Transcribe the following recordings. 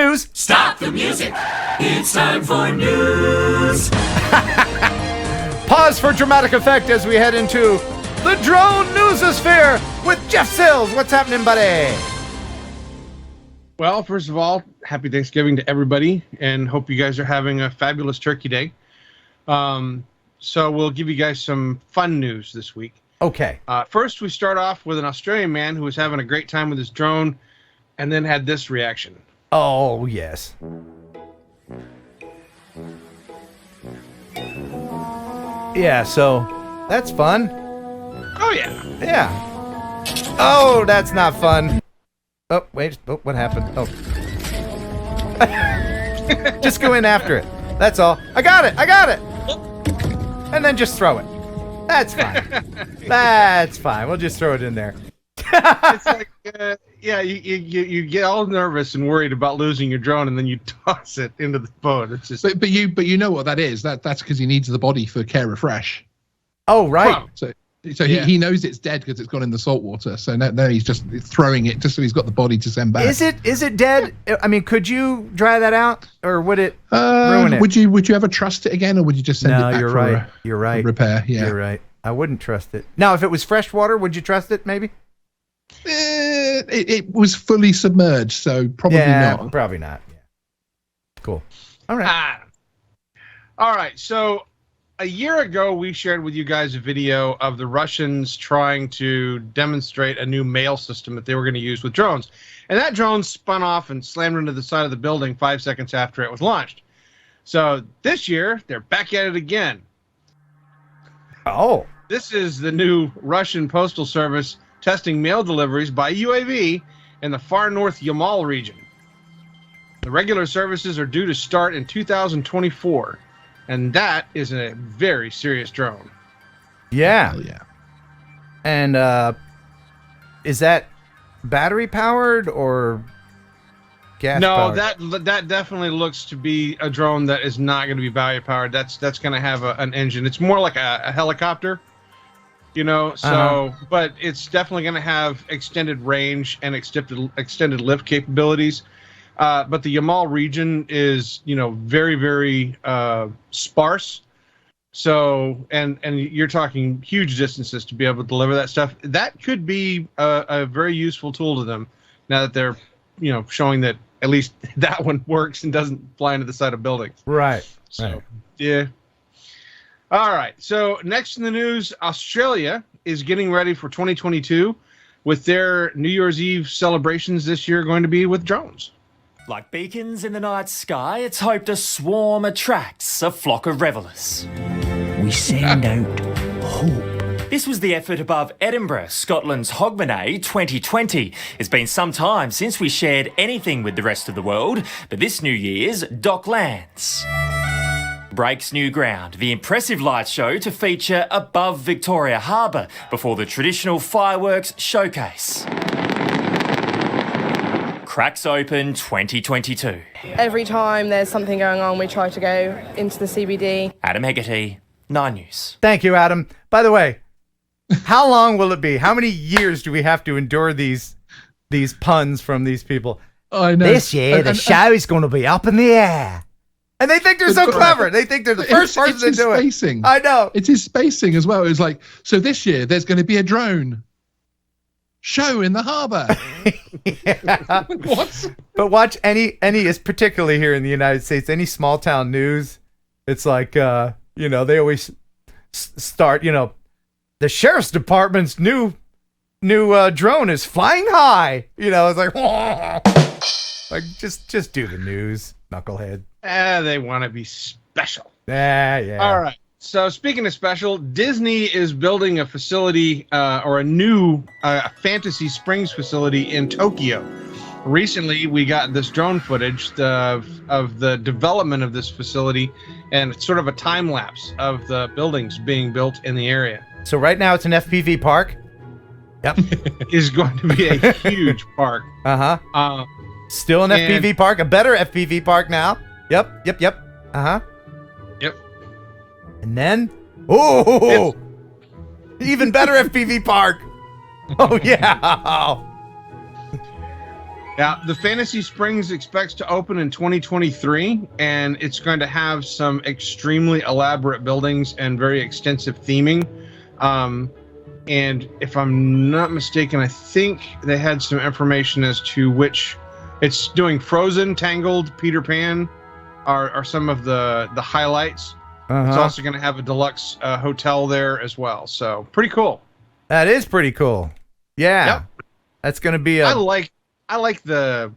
news. Stop the music. It's time for news. Pause for dramatic effect as we head into the drone newsosphere with Jeff Sills. What's happening, buddy? Well, first of all, happy Thanksgiving to everybody, and hope you guys are having a fabulous Turkey Day. So we'll give you guys some fun news this week. Okay. First, we start off with an Australian man who was having a great time with his drone, and then had this reaction. Oh, yes. Yeah, so that's fun. Oh, yeah. Yeah. Oh, that's not fun. Oh, wait. Oh, what happened? Oh. Just go in after it. That's all. I got it. And then just throw it. That's fine. That's fine. We'll just throw it in there. It's like, you get all nervous and worried about losing your drone, and then you toss it into the boat. It's just. But you know what that is? That's because he needs the body for care refresh. Oh, right. So he knows it's dead because it's gone in the salt water. So now he's just throwing it just so he's got the body to send back. Is it dead? I mean, could you dry that out, or would it ruin it? Would you ever trust it again, or would you just send it back you're right. repair? Yeah, you're right. I wouldn't trust it. Now, if it was fresh water, would you trust it? Maybe. It was fully submerged, so probably not. Probably not. Yeah. Cool. All right. All right. So a year ago, we shared with you guys a video of the Russians trying to demonstrate a new mail system that they were going to use with drones. And that drone spun off and slammed into the side of the building 5 seconds after it was launched. So this year, they're back at it again. Oh. This is the new Russian Postal Service testing mail deliveries by UAV in the far north Yamal region. The regular services are due to start in 2024, and that is a very serious drone. Yeah. Hell yeah. And is that battery powered or gas powered? No, that definitely looks to be a drone that is not going to be battery powered. That's going to have an engine. It's more like a helicopter. You know, so, but it's definitely going to have extended range and extended lift capabilities. But the Yamal region is, very, very sparse. So, and you're talking huge distances to be able to deliver that stuff. That could be a very useful tool to them now that they're, showing that at least that one works and doesn't fly into the side of buildings. Right. So, right. Yeah. All right. So next in the news, Australia is getting ready for 2022 with their New Year's Eve celebrations this year going to be with drones. Like beacons in the night sky, it's hoped a swarm attracts a flock of revelers. We send out hope. This was the effort above Edinburgh, Scotland's Hogmanay 2020. It's been some time since we shared anything with the rest of the world, but this New Year's, Docklands breaks new ground. The impressive light show to feature above Victoria Harbour before the traditional fireworks showcase cracks open 2022. Every time there's something going on, we try to go into the CBD. Adam Hegarty, 9 News. Thank you, Adam. By the way, how long will it be? How many years do we have to endure these puns from these people? I know. This year, the show is going to be up in the air. And they think they're so clever. They think they're the first person to do it. Spacing. I know. It's his spacing as well. It was like, so this year there's going to be a drone show in the harbour. Yeah. What? But watch any, particularly here in the United States, any small town news. It's like, they always start, the sheriff's department's new drone is flying high. It's like, like just do the news, knucklehead. They want to be special. Yeah. All right. So speaking of special, Disney is building a facility or a new Fantasy Springs facility in Tokyo. Recently, we got this drone footage of the development of this facility, and it's sort of a time lapse of the buildings being built in the area. So right now it's an FPV park. Yep. Is going to be a huge park. Uh-huh. Still an FPV park, a better FPV park now. Yep. Uh-huh. Yep. And then, even better FPV park. Oh, yeah. Yeah, the Fantasy Springs expects to open in 2023, and it's going to have some extremely elaborate buildings and very extensive theming. And if I'm not mistaken, I think they had some information as to which it's doing. Frozen, Tangled, Peter Pan are some of the highlights. It's also going to have a deluxe hotel there as well. So pretty cool. That is pretty cool. Yeah. Yep. That's going to be I like the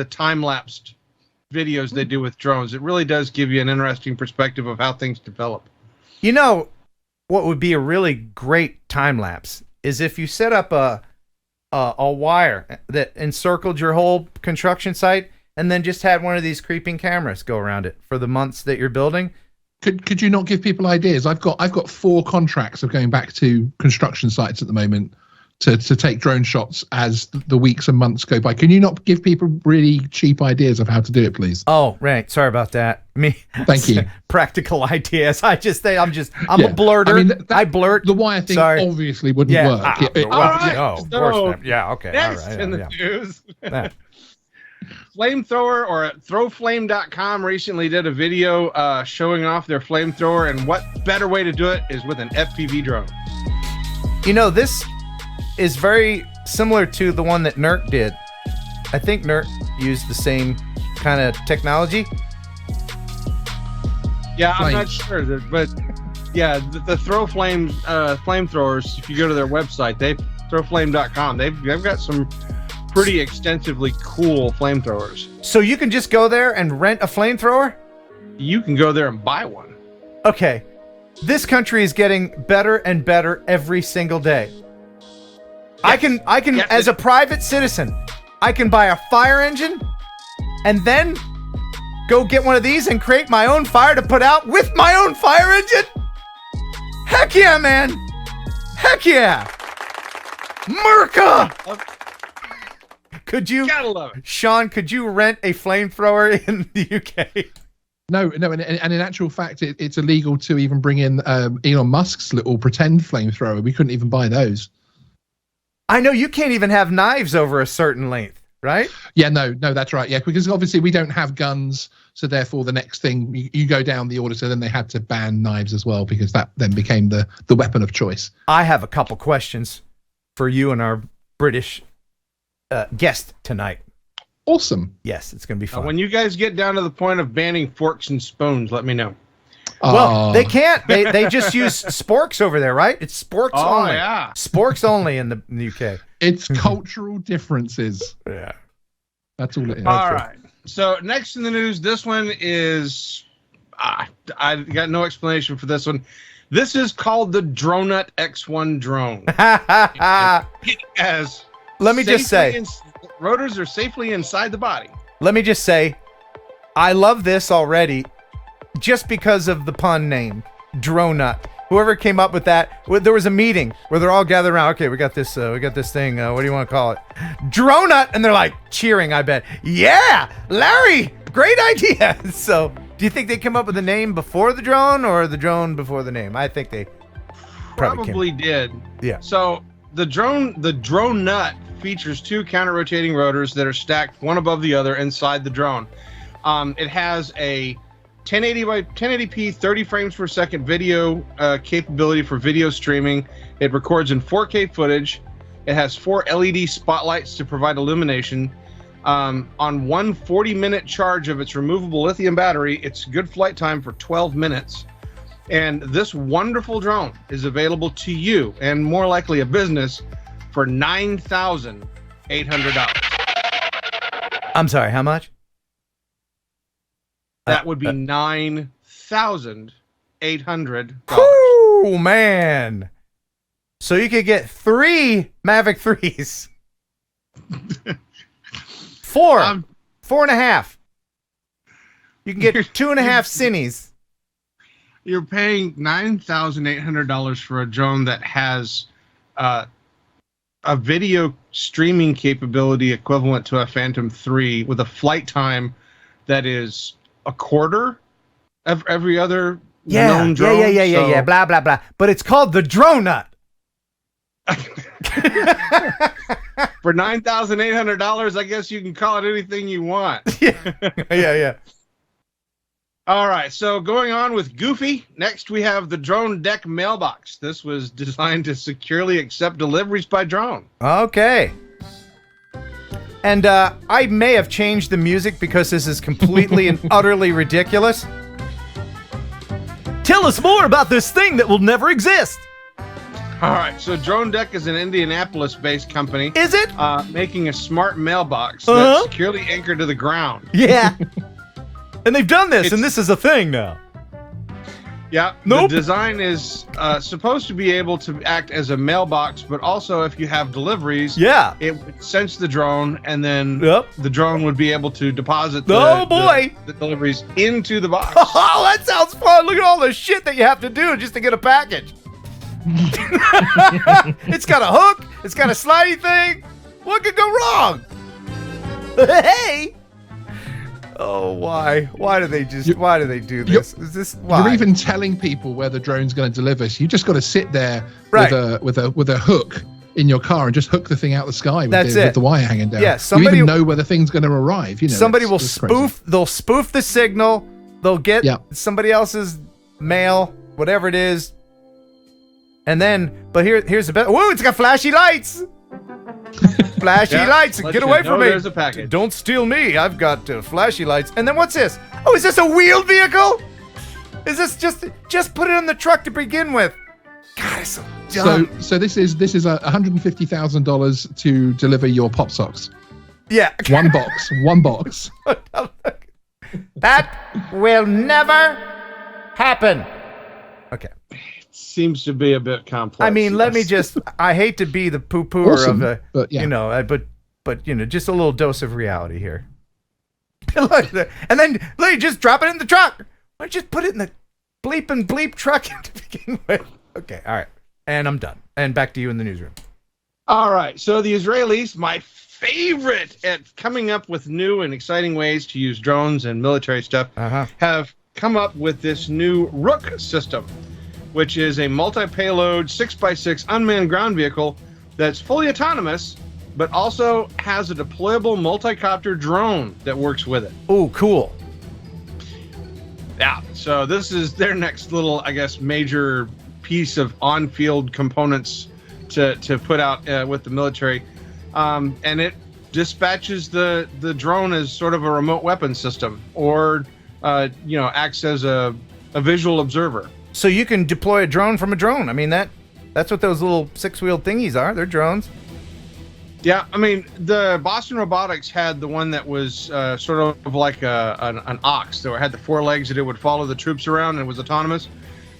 time-lapsed videos they do with drones. It really does give you an interesting perspective of how things develop. You know, what would be a really great time lapse is if you set up a wire that encircled your whole construction site and then just had one of these creeping cameras go around it for the months that you're building. Could you not give people ideas? I've got 4 contracts of going back to construction sites at the moment to take drone shots as the weeks and months go by. Can you not give people really cheap ideas of how to do it, please? Oh, right. Sorry about that. Thank you. Practical ideas. I'm a blurter. I mean, I blurt. The wire thing obviously wouldn't work. All right. Of course not. Yeah. Okay. Next all right. in the news. Flamethrower or Throwflame.com recently did a video showing off their flamethrower, and what better way to do it is with an FPV drone. You know, this is very similar to the one that NERC did. I think NERC used the same kind of technology. Yeah, I'm not sure, but yeah, the Throwflame flamethrowers. If you go to their website, Throwflame.com, they've got some pretty extensively cool flamethrowers. So you can just go there and rent a flamethrower? You can go there and buy one. Okay. This country is getting better and better every single day. Yes. I can as a private citizen, I can buy a fire engine and then go get one of these and create my own fire to put out with my own fire engine? Heck yeah, man. Heck yeah. Merca! Could you, gotta love it. Sean, could you rent a flamethrower in the UK? No, and in actual fact, it's illegal to even bring in Elon Musk's little pretend flamethrower. We couldn't even buy those. I know you can't even have knives over a certain length, right? Yeah, no, that's right. Yeah, because obviously we don't have guns, so therefore the next thing you go down the order. So then they had to ban knives as well because that then became the weapon of choice. I have a couple questions for you and our British guest tonight. Awesome. Yes, it's going to be fun. When you guys get down to the point of banning forks and spoons, let me know. Well, they can't. They just use sporks over there, right? It's sporks only. Yeah. Sporks only in the UK. It's cultural differences. Yeah. That's all it is. All right. So next in the news, this one is I got no explanation for this one. This is called the Dronut X1 drone. As let me just say, rotors are safely inside the body. Let me just say, I love this already, just because of the pun name, Dronut. Whoever came up with that, there was a meeting where they're all gathered around. Okay, we got this thing. What do you want to call it? Dronut, and they're like cheering. I bet. Yeah, Larry, great idea. So, do you think they came up with the name before the drone, or the drone before the name? I think they probably did. Yeah. So the Dronut features 2 counter-rotating rotors that are stacked one above the other inside the drone. It has a 1080 by 1080p 30 frames per second video capability for video streaming. It records in 4K footage. It has 4 LED spotlights to provide illumination. On one 40-minute charge of its removable lithium battery, it's good flight time for 12 minutes. And this wonderful drone is available to you, and more likely a business, for $9,800. I'm sorry, how much? That would be $9,800. Oh man! So you could get 3 Mavic 3s. 4, 4.5. You can get 2.5 Cinnies. You're paying $9,800 for a drone that has a video streaming capability equivalent to a Phantom 3 with a flight time that is a quarter of every other known drone. Yeah. Blah blah blah. But it's called the Dronut. For $9,800, I guess you can call it anything you want. Yeah. All right, so going on with Goofy, next we have the Drone Deck Mailbox. This was designed to securely accept deliveries by drone. Okay. And I may have changed the music because this is completely and utterly ridiculous. Tell us more about this thing that will never exist. All right, so Drone Deck is an Indianapolis-based company. Is it? Making a smart mailbox Uh-huh. that's securely anchored to the ground. Yeah. And they've done this, and this is a thing now. Yeah. Nope. The design is supposed to be able to act as a mailbox, but also if you have deliveries, Yeah. it would sense the drone, and then Yep. the drone would be able to deposit Oh, boy. the deliveries into the box. Oh, that sounds fun. Look at all the shit that you have to do just to get a package. It's got a hook. It's got a slidey thing. What could go wrong? Hey. Oh, why? Why do they do this? Is this why? You're even telling people where the drone's going to deliver. So you just got to sit there Right. with a hook in your car and just hook the thing out the sky with the wire hanging down. Yeah, you somebody- even know where the thing's going to arrive. You know, Somebody will it's crazy. they'll spoof the signal. They'll get Yeah. somebody else's mail, whatever it is. And then, but here's the best. Whoa, it's got flashy lights. Flashy Yeah, lights. let Get you away know from me. there's a package. Don't steal me. I've got flashy lights. And then what's this? Oh, is this a wheeled vehicle? Is this just put it in the truck to begin with? God, it's so dumb. So this is $150,000 to deliver your pop socks. Yeah. One box. That will never happen. Okay. Seems to be a bit complex. I mean, let me just. I hate to be the poo-pooer Awesome, of the, but yeah. you know, but you know, just a little dose of reality here. And then let you just drop it in the truck. Why don't you just put it in the bleep truck to begin with? Okay, all right, and I'm done. And back to you in the newsroom. All right, so the Israelis, my favorite at coming up with new and exciting ways to use drones and military stuff, have come up with this new Rook system, which is a multi-payload 6x6 unmanned ground vehicle that's fully autonomous, but also has a deployable multi-copter drone that works with it. Oh, cool. Yeah, so this is their next little, I guess, major piece of on-field components to put out with the military. And it dispatches the drone as sort of a remote weapon system, or, acts as a visual observer. So you can deploy a drone from a drone. I mean, that's what those little 6-wheeled thingies are. They're drones. Yeah, I mean, the Boston Robotics had the one that was sort of like an ox that had the 4 legs that it would follow the troops around and was autonomous.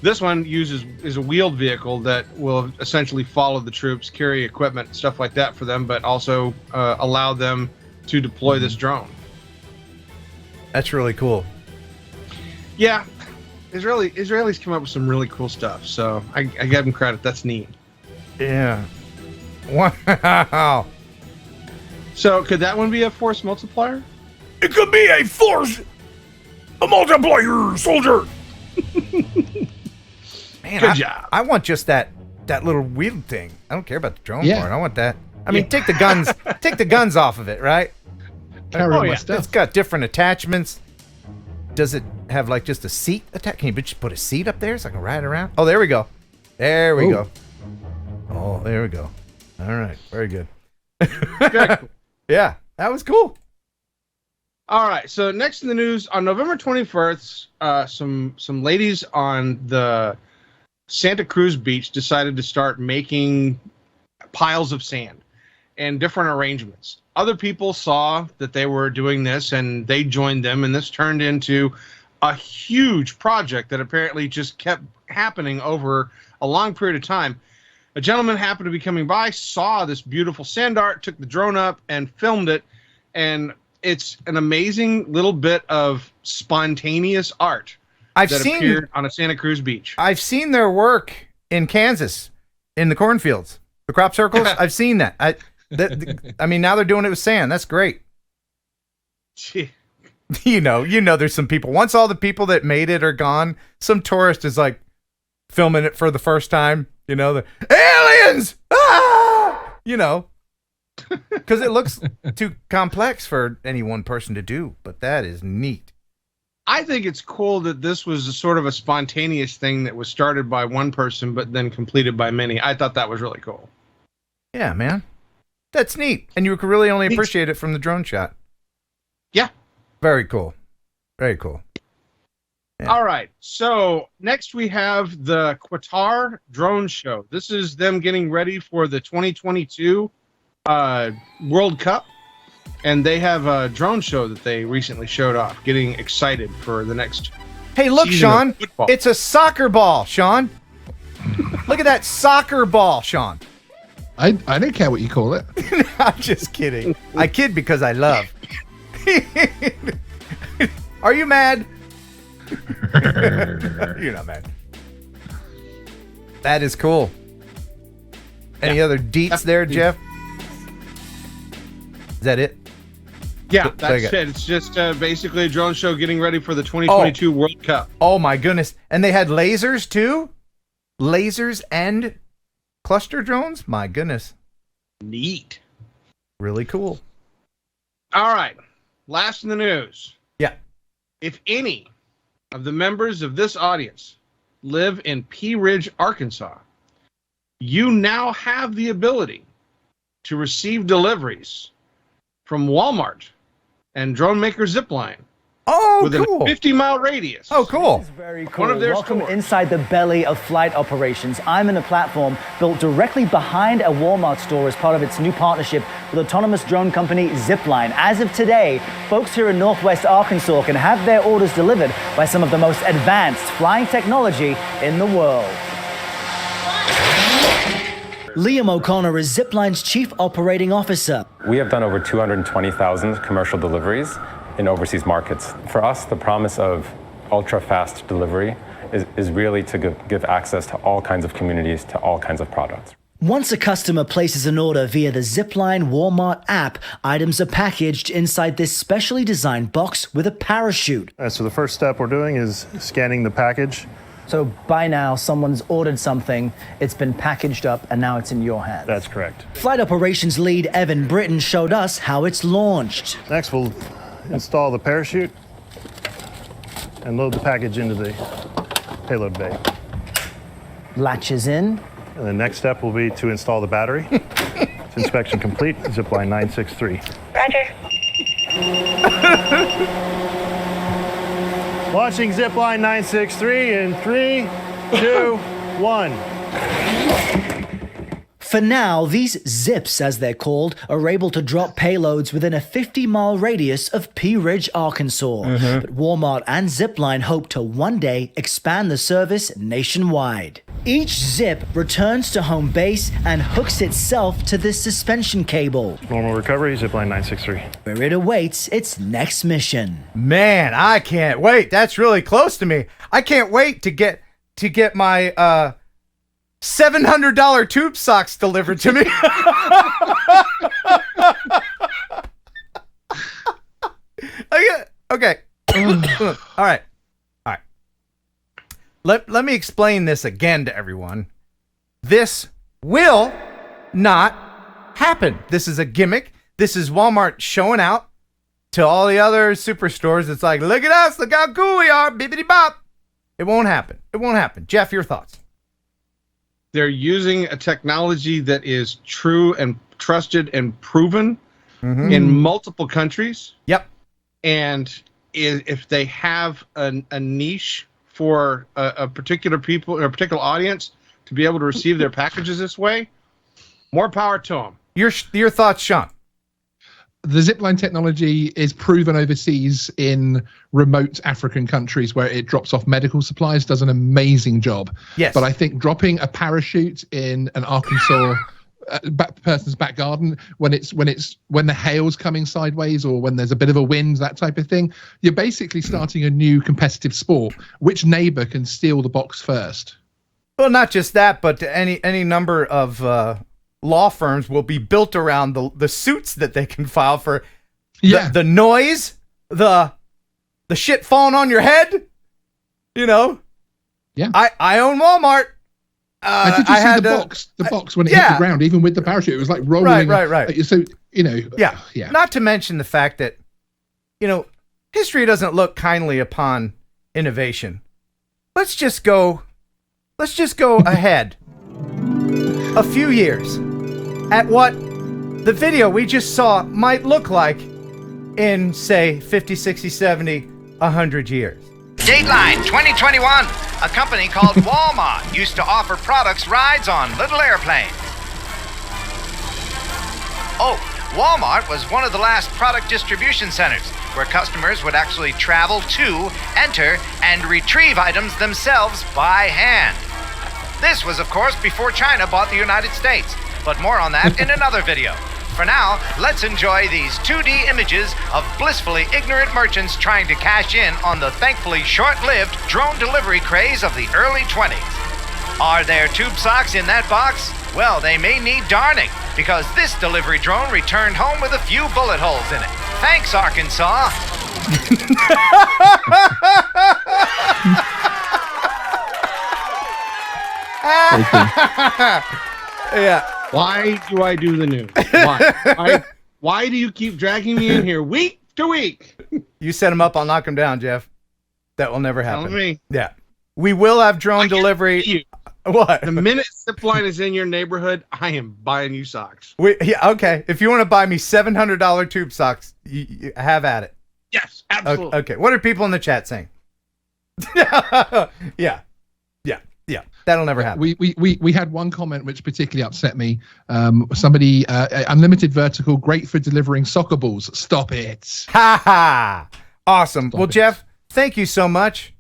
This one is a wheeled vehicle that will essentially follow the troops, carry equipment, stuff like that for them, but also allow them to deploy this drone. That's really cool. Yeah, Israelis come up with some really cool stuff, so I give them credit. That's neat. Yeah. Wow. So could that one be a force multiplier? It could be a multiplier soldier. Man, Good job. I want just that little wheel thing. I don't care about the drone Yeah. part. I want that. I mean, take the guns off of it, right? Carry Oh, my yeah. stuff. It's got different attachments. Does it have like just a seat attach? Can you just put a seat up there so I can ride around? Oh, there we go. There we Ooh. go. Oh, there we go. All right, very good. Very cool. Yeah, that was cool. All right. So next in the news, on November 21st, some ladies on the Santa Cruz beach decided to start making piles of sand and different arrangements. Other people saw that they were doing this and they joined them, and this turned into a huge project that apparently just kept happening over a long period of time. A gentleman happened to be coming by, saw this beautiful sand art, took the drone up and filmed it, and it's an amazing little bit of spontaneous art that appeared on a Santa Cruz beach. I've seen their work in Kansas, in the cornfields, the crop circles. I've seen that. I mean, now they're doing it with sand. That's great. Gee. You know, there's some people. Once all the people that made it are gone, some tourist is like filming it for the first time. You know, the aliens. Ah! You know, Because it looks too complex for any one person to do, but that is neat. I think it's cool that this was a sort of a spontaneous thing that was started by one person but then completed by many. I thought that was really cool. Yeah, man. That's neat. And you could really only appreciate it from the drone shot. Yeah. Very cool. Very cool. Yeah. All right. So next we have the Qatar drone show. This is them getting ready for the 2022 World Cup. And they have a drone show that they recently showed off, getting excited for the next. Hey, look, Sean. Football. It's a soccer ball, Sean. Look at that soccer ball, Sean. I don't care what you call it. I'm just kidding. I kid because I love. Are you mad? You're not mad. That is cool. Any other deets there, Jeff? Is that it? Yeah, that's it. It's just basically a drone show getting ready for the 2022 World Cup. Oh my goodness. And they had lasers too? Lasers and cluster drones? My goodness. Neat. Really cool. All right. Last in the news. Yeah. If any of the members of this audience live in Pea Ridge, Arkansas, you now have the ability to receive deliveries from Walmart and Drone Maker Zipline. Oh, within cool. a 50-mile radius. Oh, cool. This is very cool. One of their Welcome stores. inside the belly of flight operations. I'm in a platform built directly behind a Walmart store as part of its new partnership with autonomous drone company Zipline. As of today, folks here in Northwest Arkansas can have their orders delivered by some of the most advanced flying technology in the world. Liam O'Connor is Zipline's chief operating officer. We have done over 220,000 commercial deliveries in overseas markets. For us, the promise of ultra-fast delivery is really to give access to all kinds of communities, to all kinds of products. Once a customer places an order via the Zipline Walmart app, items are packaged inside this specially designed box with a parachute. So the first step we're doing is scanning the package. So by now, someone's ordered something, it's been packaged up, and now it's in your hands. That's correct. Flight operations lead Evan Britton showed us how it's launched. Next, we'll install the parachute and load the package into the payload bay. Latches in. And the next step will be to install the battery. It's inspection complete, Zipline 963. Roger. Launching Zipline 963 in 3, 2, 1. For now, these zips, as they're called, are able to drop payloads within a 50-mile radius of Pea Ridge, Arkansas. But Walmart and Zipline hope to one day expand the service nationwide. Each zip returns to home base and hooks itself to this suspension cable, Normal recovery, Zipline 963. where it awaits its next mission. Man, I can't wait. That's really close to me. I can't wait to get my $700 tube socks delivered to me. Okay. All right. Let me explain this again to everyone. This will not happen. This is a gimmick. This is Walmart showing out to all the other superstores. It's like, look at us. Look how cool we are. Bibbidi bop. It won't happen. It won't happen. Jeff, your thoughts? They're using a technology that is true and trusted and proven in multiple countries. Yep. And if they have a niche for a particular people or a particular audience to be able to receive their packages this way, more power to them. Your thoughts, Sean? The Zipline technology is proven overseas in remote African countries where it drops off medical supplies, does an amazing job. Yes. But I think dropping a parachute in an Arkansas person's back garden when the hail's coming sideways or when there's a bit of a wind, that type of thing, you're basically starting a new competitive sport. Which neighbor can steal the box first? Well, not just that, but any number of law firms will be built around the suits that they can file for the noise, the shit falling on your head. You know? Yeah. I own Walmart. Did you see the box when it hit the ground, even with the parachute? It was like rolling. Right. So, Yeah. Not to mention the fact that, history doesn't look kindly upon innovation. Let's just go ahead a few years at what the video we just saw might look like in, say, 50, 60, 70, 100 years. Dateline 2021. A company called Walmart used to offer products rides on little airplanes. Oh, Walmart was one of the last product distribution centers where customers would actually travel to, enter, and retrieve items themselves by hand. This was, of course, before China bought the United States, but more on that in another video. For now, let's enjoy these 2D images of blissfully ignorant merchants trying to cash in on the thankfully short-lived drone delivery craze of the early 20s. Are there tube socks in that box? Well, they may need darning, because this delivery drone returned home with a few bullet holes in it. Thanks, Arkansas. Yeah. Why do I do the news? Why? Why do you keep dragging me in here week to week? You set him up, I'll knock him down, Jeff. That will never happen. Tell me. Yeah. We will have drone delivery. What? The minute Zipline is in your neighborhood, I am buying you socks. Okay. If you want to buy me $700 tube socks, you have at it. Yes, absolutely. Okay. What are people in the chat saying? Yeah. That'll never happen. We had one comment which particularly upset me. Somebody, unlimited vertical, great for delivering soccer balls. Stop it. Ha ha. Awesome. Stop it. Jeff, thank you so much.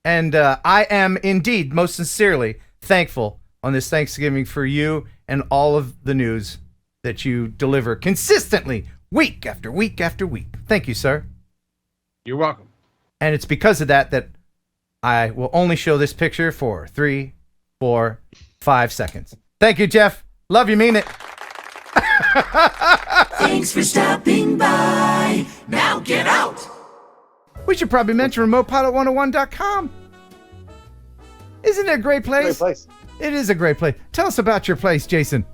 And I am indeed most sincerely thankful on this Thanksgiving for you and all of the news that you deliver consistently week after week after week. Thank you, sir. You're welcome. And it's because of that I will only show this picture for 3, 4, 5 seconds. Thank you, Jeff. Love you, mean it. Thanks for stopping by. Now get out. We should probably mention remotepilot101.com. Isn't it a great place? Great place. It is a great place. Tell us about your place, Jason.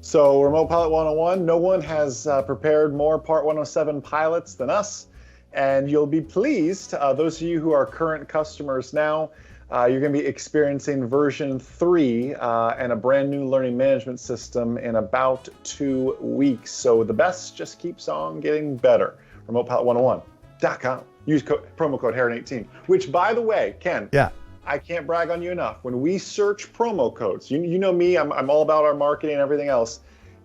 So, Remote Pilot 101, no one has prepared more Part 107 pilots than us. And you'll be pleased, those of you who are current customers now, you're going to be experiencing version 3 and a brand new learning management system in about 2 weeks. So the best just keeps on getting better. RemotePilot101.com. Use promo code Heron18, which, by the way, Ken, I can't brag on you enough. When we search promo codes, you know me, I'm all about our marketing and everything else.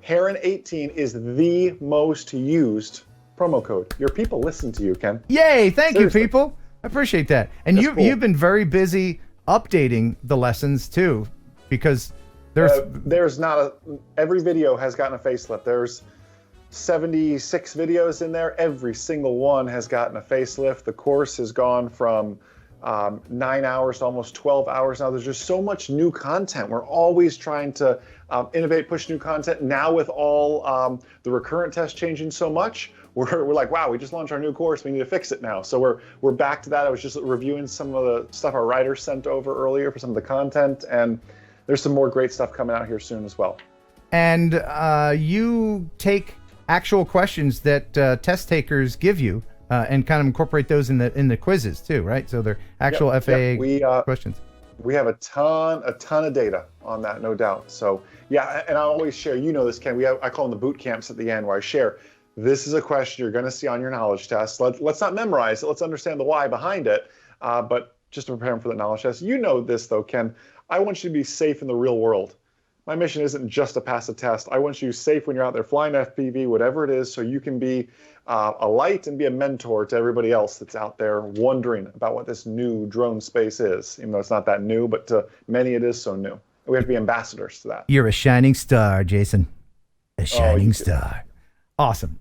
Heron18 is the most used promo code. Your people listen to you, Ken. Yay! Thank Seriously. you, people. I appreciate that. And you've been very busy updating the lessons too, because there's not every video has gotten a facelift. There's 76 videos in there. Every single one has gotten a facelift. The course has gone from 9 hours to almost 12 hours now. There's just so much new content. We're always trying to innovate, push new content. Now with all the recurrent tests changing so much, we're like, wow, we just launched our new course. We need to fix it now. So we're back to that. I was just reviewing some of the stuff our writers sent over earlier for some of the content, and there's some more great stuff coming out here soon as well. And you take actual questions that test takers give you and kind of incorporate those in the quizzes too, right? So they're actual FAA questions. We have a ton of data on that, no doubt. So yeah, and I always share. You know this, Ken. I call them the boot camps at the end, where I share. This is a question you're going to see on your knowledge test. Let's not memorize it. Let's understand the why behind it. But just to prepare them for the knowledge test. You know this, though, Ken. I want you to be safe in the real world. My mission isn't just to pass a test. I want you safe when you're out there flying FPV, whatever it is, so you can be a light and be a mentor to everybody else that's out there wondering about what this new drone space is. Even though it's not that new, but to many it is so new. We have to be ambassadors to that. You're a shining star, Jason. A shining star. Awesome.